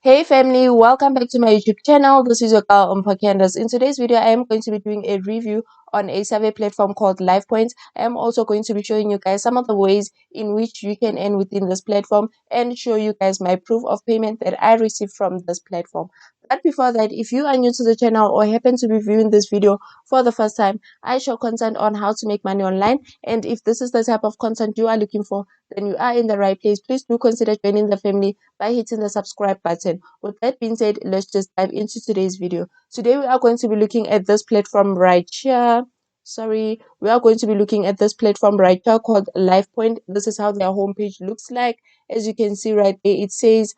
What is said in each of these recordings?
Hey family, welcome back to my YouTube channel. This is your girl Candace. In today's video, I am going to be doing a review on a survey platform called LifePoints. I am also going to be showing you guys some of the ways in which you can earn within this platform and show you guys my proof of payment that I received from this platform. But before that, if you are new to the channel or happen to be viewing this video for the first time, I show content on how to make money online. And if this is the type of content you are looking for, then you are in the right place. Please do consider joining the family by hitting the subscribe button. With that being said, let's just dive into today's video. Today we are going to be looking at this platform right here. We are going to be looking at this platform right here called LifePoint. This is how their homepage looks like. As you can see right there, it says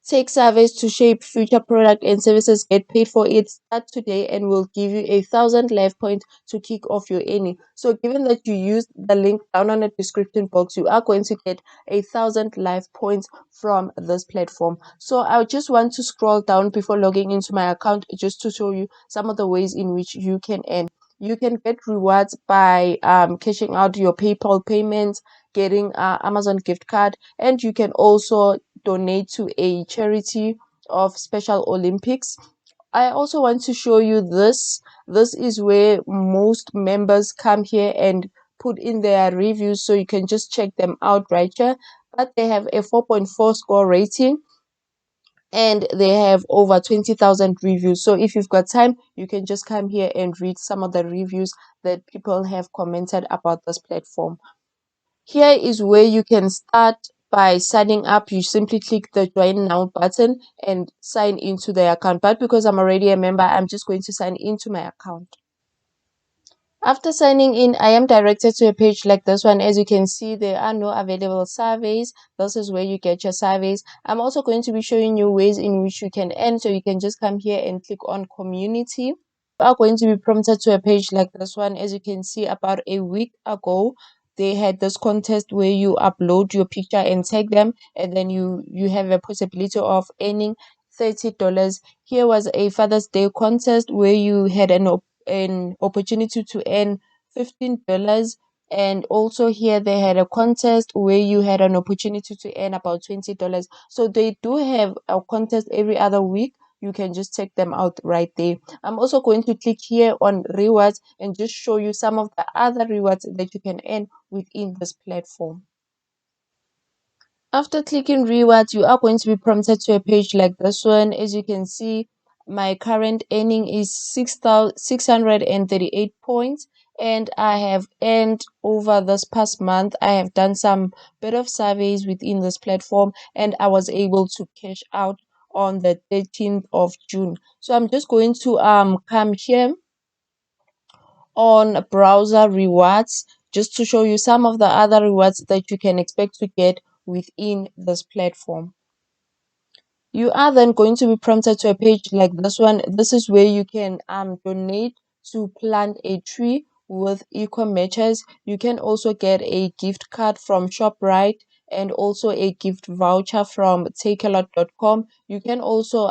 take surveys to shape future product and services. Get paid for it. Start today and we'll give you 1,000 life points to kick off your earning. So given that you use the link down on the description box, you are going to get 1,000 life points from this platform. So I just want to scroll down before logging into my account just to show you some of the ways in which you can earn. You can get rewards by cashing out your PayPal payments, getting Amazon gift card, and you can also donate to a charity of Special Olympics. I also want to show you this. This is where most members come here and put in their reviews, so you can just check them out right here. But they have a 4.4 score rating and they have over 20,000 reviews. So if you've got time, you can just come here and read some of the reviews that people have commented about this platform. Here is where you can start by signing up. You simply click the join now button and sign into the account. But because I'm already a member, I'm just going to sign into my account. After signing in, I am directed to a page like this one. As you can see, there are no available surveys. This is where you get your surveys. I'm also going to be showing you ways in which you can earn. So you can just come here and click on community. You are going to be prompted to a page like this one. As you can see, about a week ago, they had this contest where you upload your picture and tag them, and then you have a possibility of earning $30. Here was a Father's Day contest where you had an opportunity to earn $15, and also here they had a contest where you had an opportunity to earn about $20. So they do have a contest every other week. You can just check them out right there. I'm also going to click here on rewards and just show you some of the other rewards that you can earn within this platform. After clicking rewards, you are going to be prompted to a page like this one. As you can see, my current earning is 638 points, and I have earned over this past month. I have done some bit of surveys within this platform, and I was able to cash out on the 13th of June. So I'm just going to come here on browser rewards just to show you some of the other rewards that you can expect to get within this platform. You are then going to be prompted to a page like this one. This is where you can donate to plant a tree with eco matches. You can also get a gift card from ShopRite and also a gift voucher from takealot.com. You can also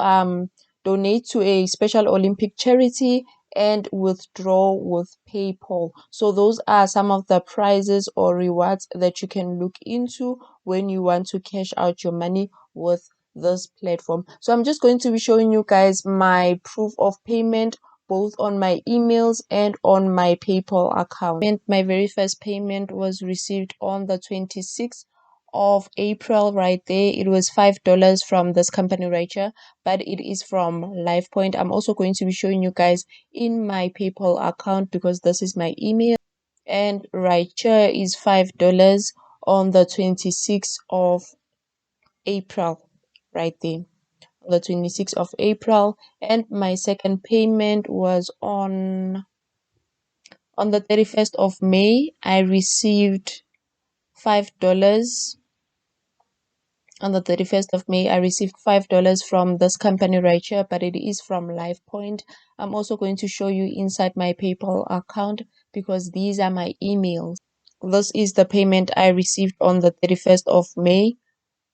donate to a Special Olympic charity and withdraw with PayPal. So those are some of the prizes or rewards that you can look into when you want to cash out your money with this platform. So I'm just going to be showing you guys my proof of payment both on my emails and on my PayPal account. And my very first payment was received on the 26th of April right there. It was $5 from this company right here, but it is from LifePoint. I'm also going to be showing you guys in my PayPal account because this is my email, and right here is $5 on the 26th of April right there, the 26th of April. And my second payment was on the 31st of May. I received $5. On the 31st of May, I received $5 from this company right here, but it is from LifePoint. I'm also going to show you inside my PayPal account because these are my emails. This is the payment I received on the 31st of May,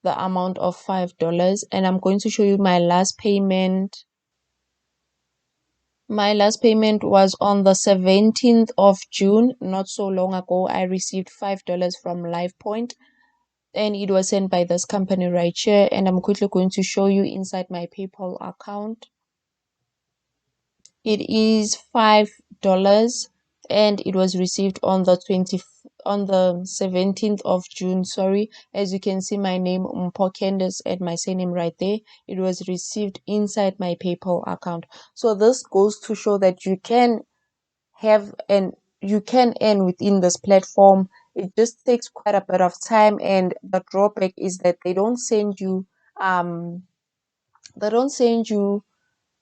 the amount of $5, and I'm going to show you my last payment. My last payment was on the 17th of June, not so long ago. I received $5 from LifePoint. and it was sent by this company right here, and I'm quickly going to show you inside my PayPal account. It is $5, and it was received on the 17th of June. Sorry, as you can see my name Mpho Candace and my surname right there. It was received inside my PayPal account. So this goes to show that you can earn within this platform. It just takes quite a bit of time, and the drawback is that they don't send you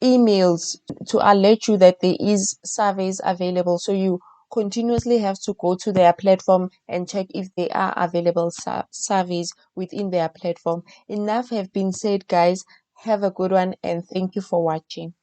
emails to alert you that there is surveys available. So you continuously have to go to their platform and check if there are available surveys within their platform. Enough have been said, guys. Have a good one, and thank you for watching.